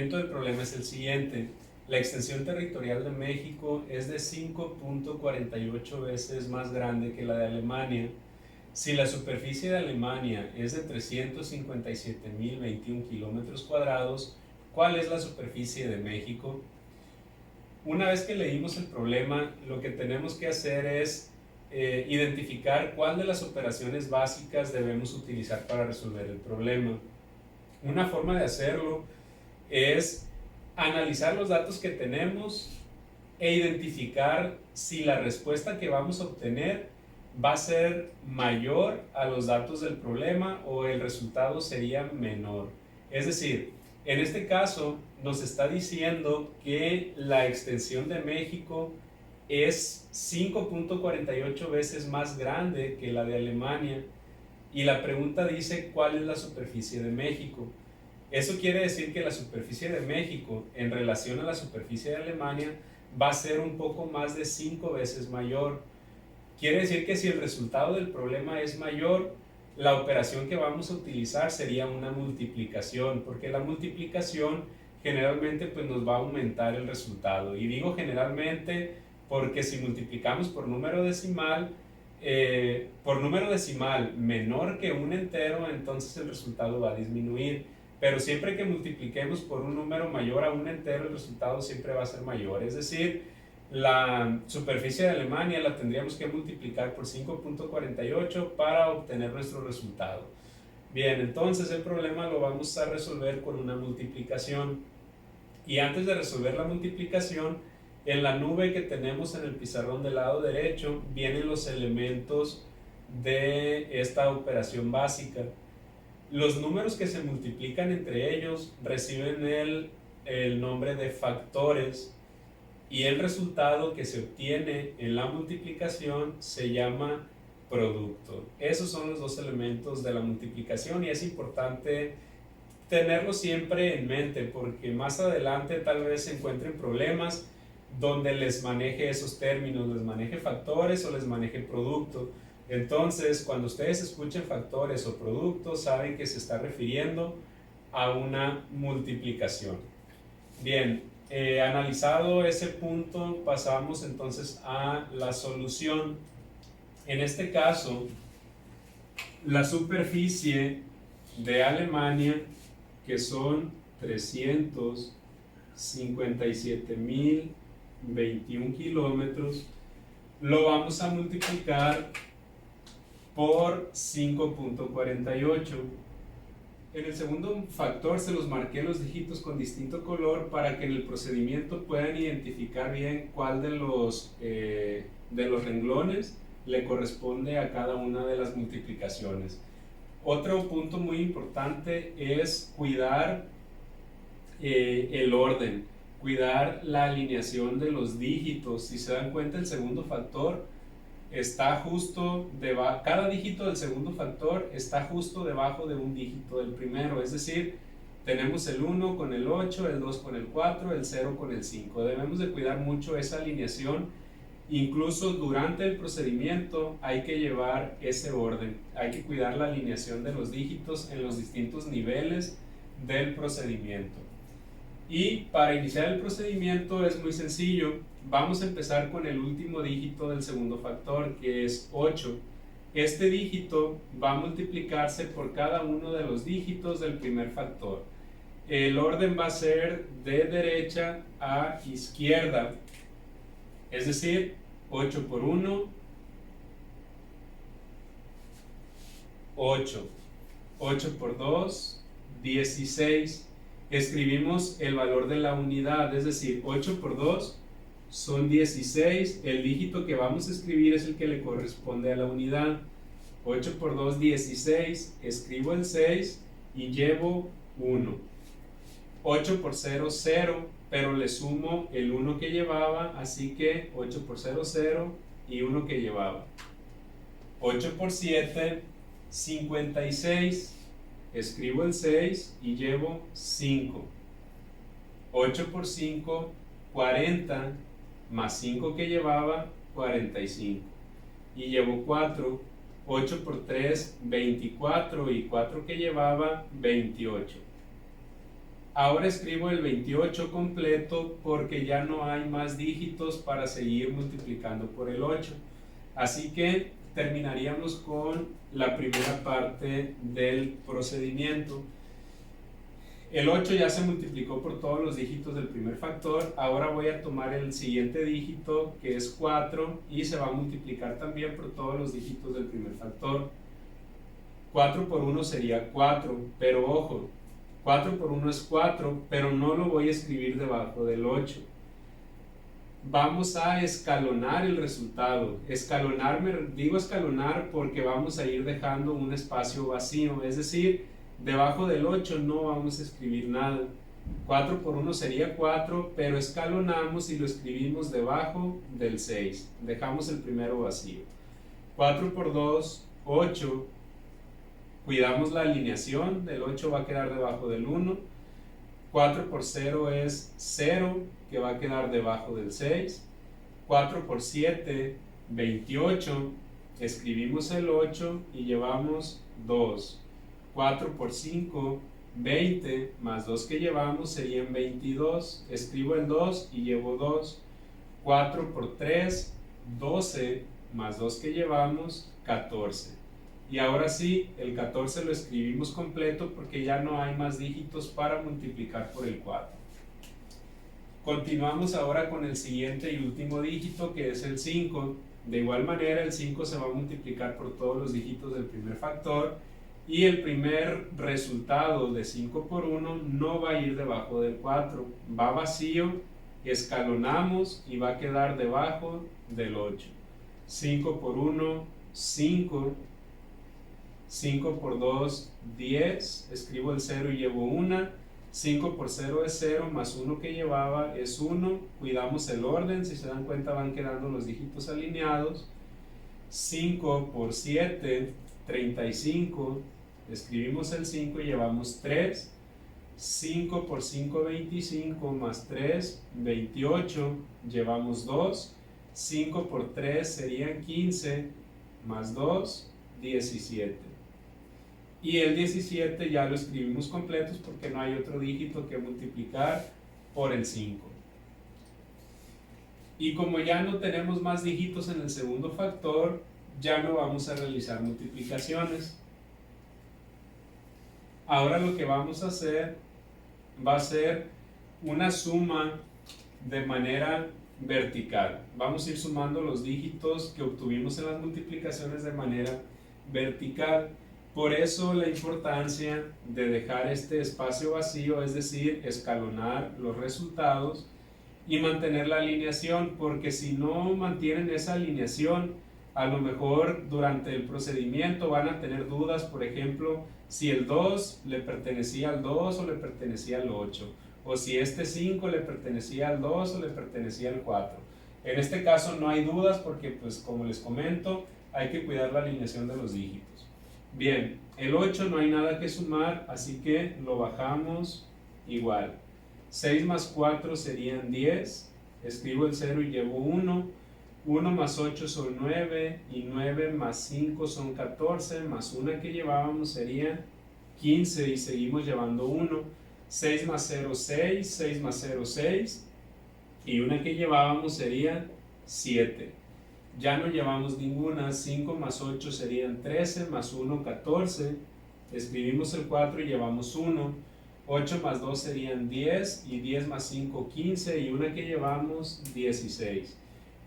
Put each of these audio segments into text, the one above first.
planteamiento del problema es el siguiente. La extensión territorial de México es de 5.48 veces más grande que la de Alemania. Si la superficie de Alemania es de 357.021 kilómetros cuadrados, ¿cuál es la superficie de México? Una vez que leímos el problema, lo que tenemos que hacer es identificar cuál de las operaciones básicas debemos utilizar para resolver el problema. Una forma de hacerlo es analizar los datos que tenemos e identificar si la respuesta que vamos a obtener va a ser mayor a los datos del problema o el resultado sería menor. Es decir, en este caso nos está diciendo que la extensión de México es 5.48 veces más grande que la de Alemania y la pregunta dice ¿cuál es la superficie de México? Eso quiere decir que la superficie de México en relación a la superficie de Alemania va a ser un poco más de 5 veces mayor. Quiere decir que si el resultado del problema es mayor, la operación que vamos a utilizar sería una multiplicación, porque la multiplicación generalmente pues nos va a aumentar el resultado. Y digo generalmente porque si multiplicamos por número decimal menor que un entero, entonces el resultado va a disminuir. Pero siempre que multipliquemos por un número mayor a un entero, el resultado siempre va a ser mayor. Es decir, la superficie de Alemania la tendríamos que multiplicar por 5.48 para obtener nuestro resultado. Bien, entonces el problema lo vamos a resolver con una multiplicación. Y antes de resolver la multiplicación, en la nube que tenemos en el pizarrón del lado derecho, vienen los elementos de esta operación básica. Los números que se multiplican entre ellos reciben el nombre de factores y el resultado que se obtiene en la multiplicación se llama producto. Esos son los dos elementos de la multiplicación y es importante tenerlo siempre en mente porque más adelante tal vez se encuentren problemas donde les maneje esos términos, les maneje factores o les maneje producto. Entonces, cuando ustedes escuchen factores o productos, saben que se está refiriendo a una multiplicación. Bien, analizado ese punto, pasamos entonces a la solución. En este caso, la superficie de Alemania, que son 357.021 kilómetros, lo vamos a multiplicar por 5.48. En el segundo factor se los marqué los dígitos con distinto color para que en el procedimiento puedan identificar bien cuál de los renglones le corresponde a cada una de las multiplicaciones. Otro punto muy importante es cuidar el orden, cuidar la alineación de los dígitos. Si se dan cuenta, el segundo factor está justo debajo, cada dígito del segundo factor está justo debajo de un dígito del primero, es decir, tenemos el 1 con el 8, el 2 con el 4, el 0 con el 5. Debemos de cuidar mucho esa alineación, incluso durante el procedimiento hay que llevar ese orden, hay que cuidar la alineación de los dígitos en los distintos niveles del procedimiento. Y para iniciar el procedimiento es muy sencillo. Vamos a empezar con el último dígito del segundo factor, que es 8. Este dígito va a multiplicarse por cada uno de los dígitos del primer factor. El orden va a ser de derecha a izquierda, es decir, 8 por 1, 8. 8 por 2, 16. Escribimos el valor de la unidad, es decir, 8 por 2 son 16, el dígito que vamos a escribir es el que le corresponde a la unidad. 8 por 2, 16, escribo el 6 y llevo 1. 8 por 0, 0, pero le sumo el 1 que llevaba, así que 8 por 0, 0 y 1 que llevaba. 8 por 7, 56. Escribo el 6 y llevo 5. 8 por 5, 40, más 5 que llevaba, 45. Y llevo 4. 8 por 3, 24 y 4 que llevaba, 28. Ahora escribo el 28 completo porque ya no hay más dígitos para seguir multiplicando por el 8. Así que terminaríamos con la primera parte del procedimiento. El 8 ya se multiplicó por todos los dígitos del primer factor. Ahora voy a tomar el siguiente dígito, que es 4, y se va a multiplicar también por todos los dígitos del primer factor. 4 por 1 sería 4, pero ojo, 4 por 1 es 4, pero no lo voy a escribir debajo del 8. Vamos a escalonar el resultado. Digo escalonar porque vamos a ir dejando un espacio vacío, es decir, debajo del 8 no vamos a escribir nada. 4 por 1 sería 4, pero escalonamos y lo escribimos debajo del 6. Dejamos el primero vacío. 4 por 2, 8. Cuidamos la alineación, del 8 va a quedar debajo del 1. 4 por 0 es 0, que va a quedar debajo del 6. 4 por 7, 28. Escribimos el 8 y llevamos 2. 4 por 5, 20, más 2 que llevamos serían 22. Escribo el 2 y llevo 2. 4 por 3, 12, más 2 que llevamos, 14. Y ahora sí, el 14 lo escribimos completo porque ya no hay más dígitos para multiplicar por el 4. Continuamos ahora con el siguiente y último dígito, que es el 5. De igual manera, el 5 se va a multiplicar por todos los dígitos del primer factor, y el primer resultado de 5 por 1 no va a ir debajo del 4, va vacío, escalonamos y va a quedar debajo del 8. 5 por 1, 5. 5 por 2, 10. Escribo el 0 y llevo 1. 5 por 0 es 0, más 1 que llevaba es 1. Cuidamos el orden, si se dan cuenta van quedando los dígitos alineados. 5 por 7, 35. Escribimos el 5 y llevamos 3. 5 por 5, 25, más 3, 28. Llevamos 2. 5 por 3 serían 15, más 2, 17. Y el 17 ya lo escribimos completos porque no hay otro dígito que multiplicar por el 5. Y como ya no tenemos más dígitos en el segundo factor, ya no vamos a realizar multiplicaciones. Ahora lo que vamos a hacer va a ser una suma de manera vertical. Vamos a ir sumando los dígitos que obtuvimos en las multiplicaciones de manera vertical. Por eso la importancia de dejar este espacio vacío, es decir, escalonar los resultados y mantener la alineación, porque si no mantienen esa alineación, a lo mejor durante el procedimiento van a tener dudas, por ejemplo, si el 2 le pertenecía al 2 o le pertenecía al 8, o si este 5 le pertenecía al 2 o le pertenecía al 4. En este caso no hay dudas porque, pues como les comento, hay que cuidar la alineación de los dígitos. Bien, el 8 no hay nada que sumar, así que lo bajamos igual. 6 más 4 serían 10, escribo el 0 y llevo 1. 1 más 8 son 9, y 9 más 5 son 14, más 1 que llevábamos sería 15, y seguimos llevando 1. 6 más 0, 6, 6 más 0, 6, y 1 que llevábamos sería 7. Ya no llevamos ninguna. 5 más 8 serían 13, más 1, 14. Escribimos el 4 y llevamos 1. 8 más 2 serían 10, y 10 más 5, 15, y 1 que llevamos, 16.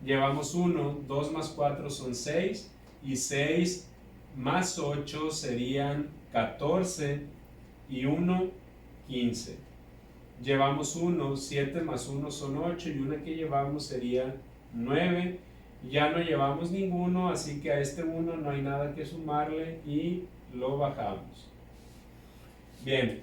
Llevamos 1, 2 más 4 son 6, y 6 más 8 serían 14, y 1, 15. Llevamos 1, 7 más 1 son 8, y 1 que llevamos sería 9. Ya no llevamos ninguno, así que a este 1 no hay nada que sumarle y lo bajamos. Bien,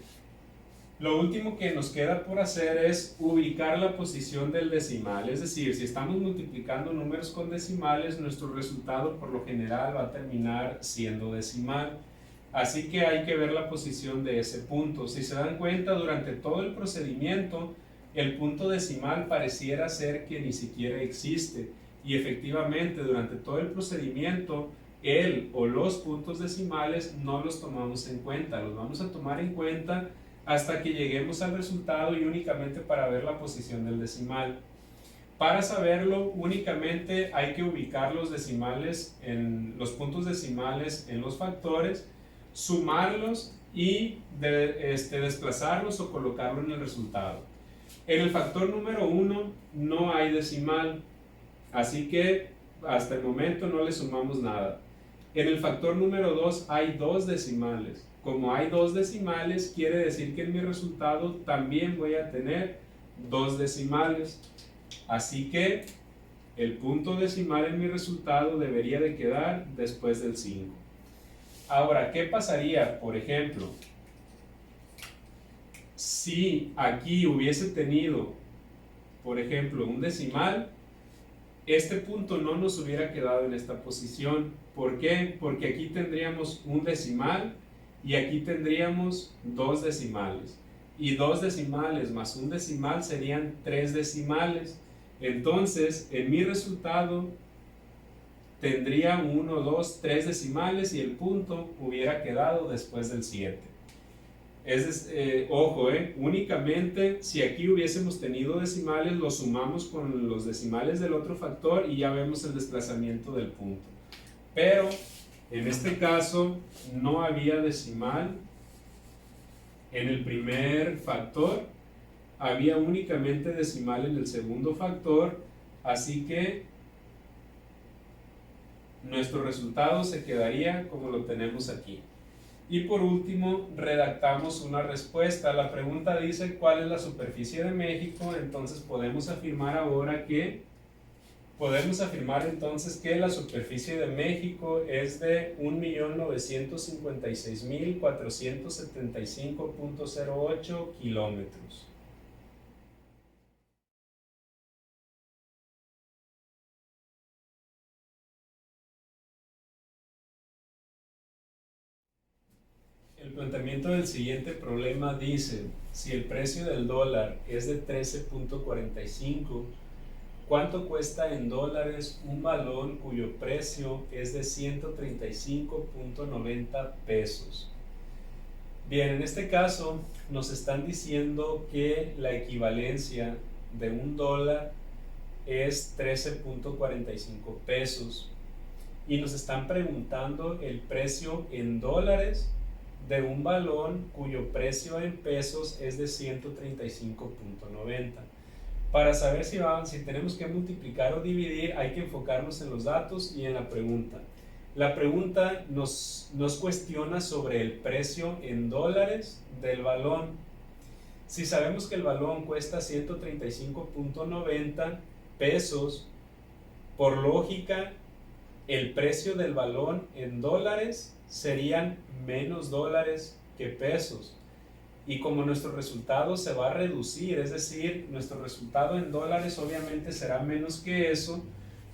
lo último que nos queda por hacer es ubicar la posición del decimal. Es decir, si estamos multiplicando números con decimales, nuestro resultado por lo general va a terminar siendo decimal. Así que hay que ver la posición de ese punto. Si se dan cuenta, durante todo el procedimiento, el punto decimal pareciera ser que ni siquiera existe. Y efectivamente, durante todo el procedimiento, el o los puntos decimales no los tomamos en cuenta. Los vamos a tomar en cuenta hasta que lleguemos al resultado y únicamente para ver la posición del decimal. Para saberlo, únicamente hay que ubicar los decimales los puntos decimales en los factores, sumarlos y desplazarlos o colocarlo en el resultado. En el factor número 1 no hay decimal, así que hasta el momento no le sumamos nada. En el factor número 2 hay dos decimales. Como hay dos decimales, quiere decir que en mi resultado también voy a tener dos decimales. Así que el punto decimal en mi resultado debería de quedar después del 5. Ahora, ¿qué pasaría, por ejemplo, si aquí hubiese tenido, por ejemplo, un decimal? Este punto no nos hubiera quedado en esta posición. ¿Por qué? Porque aquí tendríamos un decimal y aquí tendríamos dos decimales. Y dos decimales más un decimal serían tres decimales. Entonces, en mi resultado tendría 1, 2, 3 decimales y el punto hubiera quedado después del 7. Ojo, únicamente si aquí hubiésemos tenido decimales, lo sumamos con los decimales del otro factor y ya vemos el desplazamiento del punto. Pero en este caso no había decimal en el primer factor, había únicamente decimal en el segundo factor, así que nuestro resultado se quedaría como lo tenemos aquí. Y por último, redactamos una respuesta. La pregunta dice ¿cuál es la superficie de México? Entonces podemos afirmar entonces que la superficie de México es de 1.956.475.08 kilómetros. El planteamiento del siguiente problema dice, si el precio del dólar es de 13.45, ¿cuánto cuesta en dólares un balón cuyo precio es de 135.90 pesos? Bien, en este caso nos están diciendo que la equivalencia de un dólar es 13.45 pesos y nos están preguntando el precio en dólares de un balón cuyo precio en pesos es de 135.90. Para saber si tenemos que multiplicar o dividir, hay que enfocarnos en los datos y en la pregunta. La pregunta nos cuestiona sobre el precio en dólares del balón. Si sabemos que el balón cuesta 135.90 pesos, por lógica, el precio del balón en dólares serían menos dólares que pesos. Y como nuestro resultado se va a reducir, es decir, nuestro resultado en dólares obviamente será menos que eso,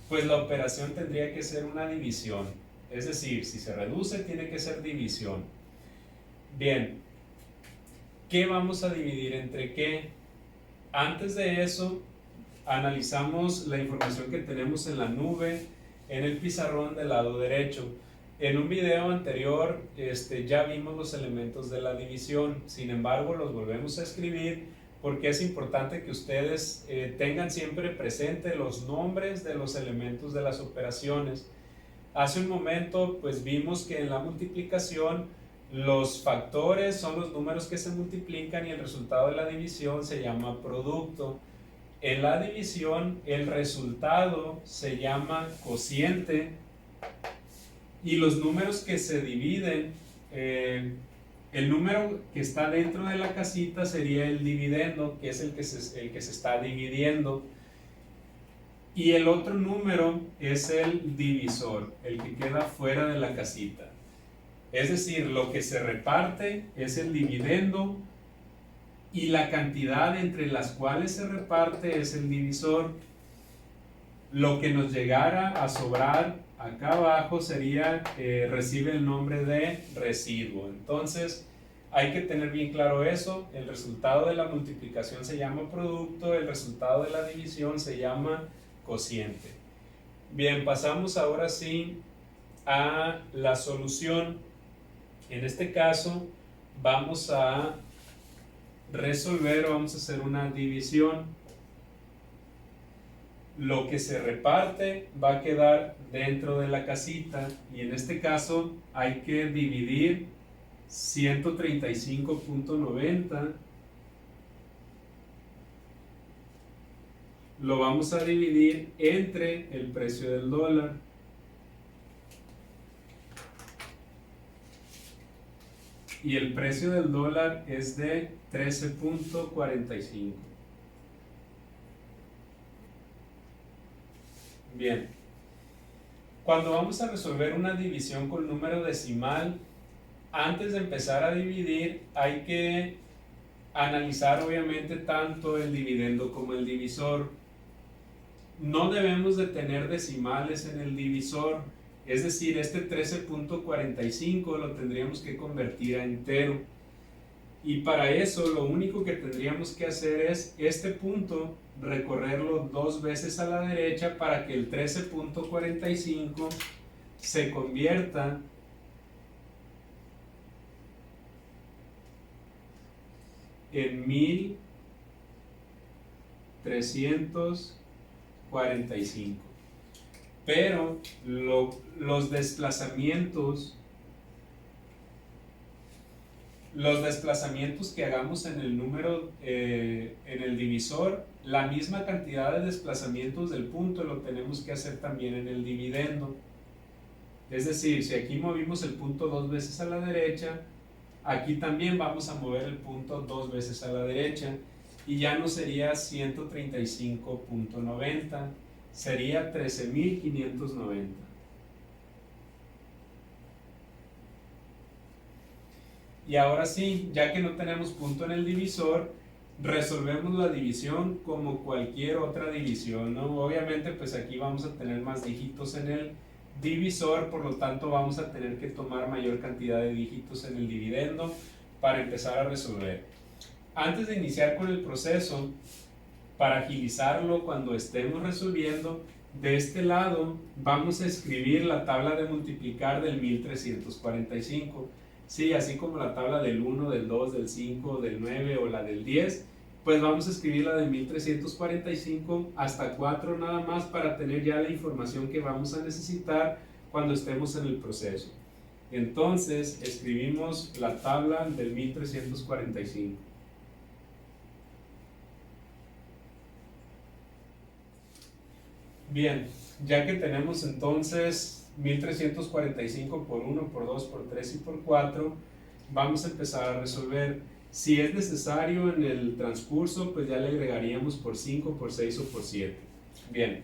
pues la operación tendría que ser una división. Es decir, si se reduce, tiene que ser división. Bien, ¿qué vamos a dividir entre qué? Antes de eso, analizamos la información que tenemos en la nube, en el pizarrón del lado derecho. En un video anterior ya vimos los elementos de la división, sin embargo los volvemos a escribir porque es importante que ustedes tengan siempre presente los nombres de los elementos de las operaciones. Hace un momento pues vimos que en la multiplicación los factores son los números que se multiplican y el resultado de la división se llama producto. En la división el resultado se llama cociente y los números que se dividen, el número que está dentro de la casita sería el dividendo, que es el que se está dividiendo, y el otro número es el divisor, el que queda fuera de la casita. Es decir, lo que se reparte es el dividendo y la cantidad entre las cuales se reparte es el divisor. Lo que nos llegara a sobrar acá abajo recibe el nombre de residuo. Entonces hay que tener bien claro eso. El resultado de la multiplicación se llama producto, el resultado de la división se llama cociente. Bien, pasamos ahora sí a la solución. En este caso vamos a resolver, vamos a hacer una división. Lo que se reparte va a quedar dentro de la casita y en este caso hay que dividir 135.90. Lo vamos a dividir entre el precio del dólar. Y el precio del dólar es de 13.45. Bien. Cuando vamos a resolver una división con número decimal, antes de empezar a dividir hay que analizar obviamente tanto el dividendo como el divisor. No debemos de tener decimales en el divisor, es decir, este 13.45 lo tendríamos que convertir a entero. Y para eso lo único que tendríamos que hacer es este punto recorrerlo 2 veces a la derecha para que el 13.45 se convierta en 1345. Pero los desplazamientos que hagamos en el número, en el divisor, la misma cantidad de desplazamientos del punto lo tenemos que hacer también en el dividendo. Es decir, si aquí movimos el punto 2 veces a la derecha, aquí también vamos a mover el punto 2 veces a la derecha y ya no sería 135.90, sería 13.590. Y ahora sí, ya que no tenemos punto en el divisor, resolvemos la división como cualquier otra división, ¿no? Obviamente pues aquí vamos a tener más dígitos en el divisor, por lo tanto vamos a tener que tomar mayor cantidad de dígitos en el dividendo para empezar a resolver. Antes de iniciar con el proceso, para agilizarlo cuando estemos resolviendo, de este lado vamos a escribir la tabla de multiplicar del 1345. Sí, así como la tabla del 1, del 2, del 5, del 9 o la del 10, pues vamos a escribir la de 1345 hasta 4 nada más para tener ya la información que vamos a necesitar cuando estemos en el proceso. Entonces escribimos la tabla del 1345. Bien, ya que tenemos entonces 1345 por 1, por 2, por 3 y por 4, vamos a empezar a resolver. Si es necesario en el transcurso, pues ya le agregaríamos por 5, por 6 o por 7. Bien,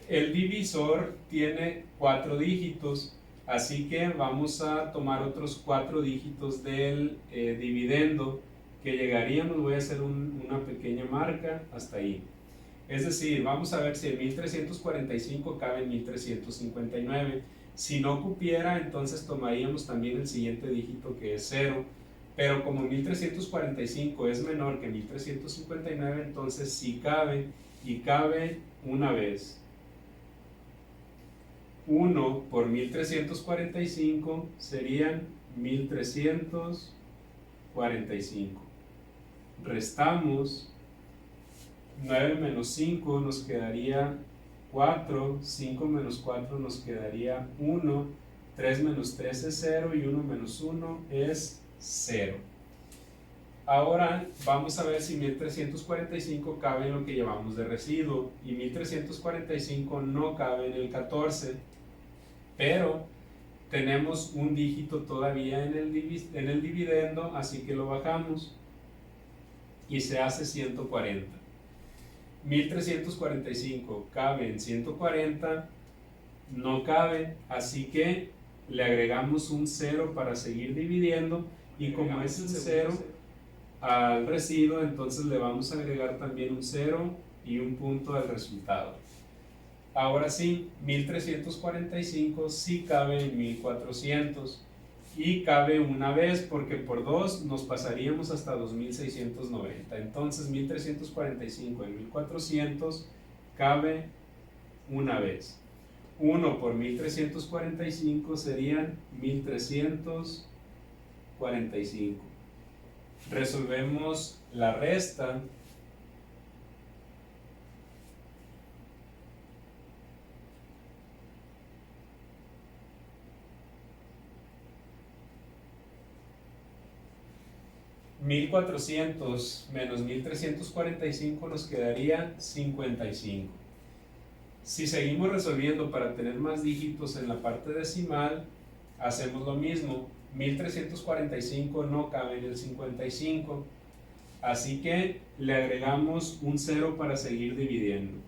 el divisor tiene 4 dígitos, así que vamos a tomar otros 4 dígitos del dividendo que llegaríamos. Voy a hacer una pequeña marca hasta ahí. Es decir, vamos a ver si el 1345 cabe en 1359. Si no cupiera, entonces tomaríamos también el siguiente dígito que es 0. Pero como 1345 es menor que 1359, entonces sí cabe, y cabe una vez. 1 por 1345 serían 1345. Restamos. 9 menos 5 nos quedaría 4, 5 menos 4 nos quedaría 1, 3 menos 3 es 0 y 1 menos 1 es 0. Ahora vamos a ver si 1345 cabe en lo que llevamos de residuo y 1345 no cabe en el 14, pero tenemos un dígito todavía en el dividendo, así que lo bajamos y se hace 140. 1345 cabe en 140, no cabe, así que le agregamos un 0 para seguir dividiendo, y como es el 0 al residuo, entonces le vamos a agregar también un 0 y un punto al resultado. Ahora sí, 1345 sí cabe en 1400 y cabe una vez, porque por 2 nos pasaríamos hasta 2690. Entonces 1345 en 1400 cabe una vez. 1 por 1345 serían 1345. Resolvemos la resta. $1,400 menos $1,345 nos quedaría 55. Si seguimos resolviendo para tener más dígitos en la parte decimal, hacemos lo mismo. 1,345 no cabe en el 55, así que le agregamos un 0 para seguir dividiendo.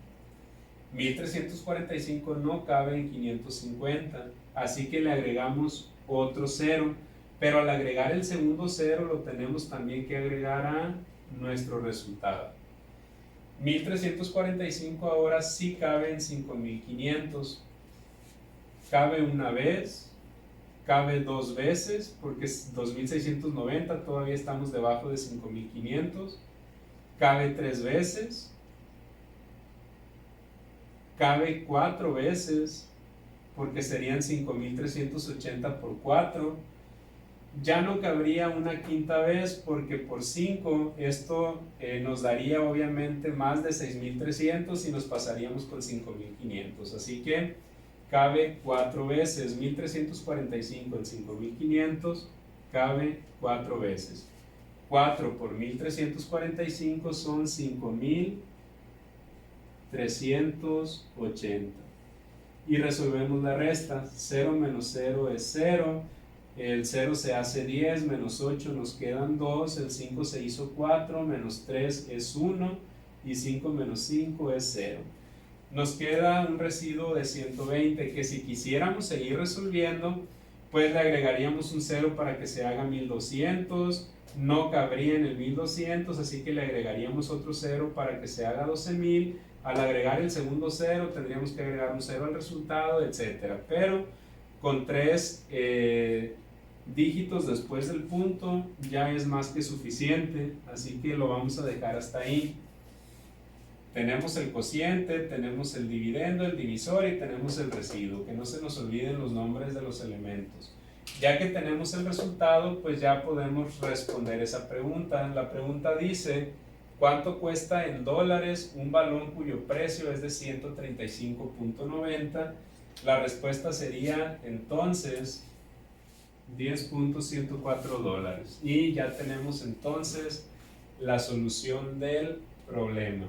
1,345 no cabe en 550, así que le agregamos otro 0, pero al agregar el segundo 0 lo tenemos también que agregar a nuestro resultado. 1,345 ahora sí cabe en 5,500, cabe una vez, cabe dos veces porque es 2,690, todavía estamos debajo de 5,500, cabe tres veces, cabe cuatro veces porque serían 5,380 por 4. Ya no cabría una quinta vez porque por 5 esto nos daría obviamente más de 6,300 y nos pasaríamos con 5,500. Así que cabe cuatro veces. 1,345 en 5,500 cabe cuatro veces. 4 por 1,345 son 5,380. Y resolvemos la resta. 0 menos 0 es 0. El 0 se hace 10, menos 8 nos quedan 2, el 5 se hizo 4, menos 3 es 1 y 5 menos 5 es 0. Nos queda un residuo de 120 que si quisiéramos seguir resolviendo, pues le agregaríamos un 0 para que se haga 1,200, no cabría en el 1,200, así que le agregaríamos otro 0 para que se haga 12,000. Al agregar el segundo 0 tendríamos que agregar un 0 al resultado, etc. Pero con 3 dígitos después del punto ya es más que suficiente, así que lo vamos a dejar hasta ahí. Tenemos el cociente, tenemos el dividendo, el divisor y tenemos el residuo. Que no se nos olviden los nombres de los elementos. Ya que tenemos el resultado, pues ya podemos responder esa pregunta. La pregunta dice: ¿cuánto cuesta en dólares un balón cuyo precio es de 135.90? La respuesta sería entonces $10.104. Y ya tenemos entonces la solución del problema.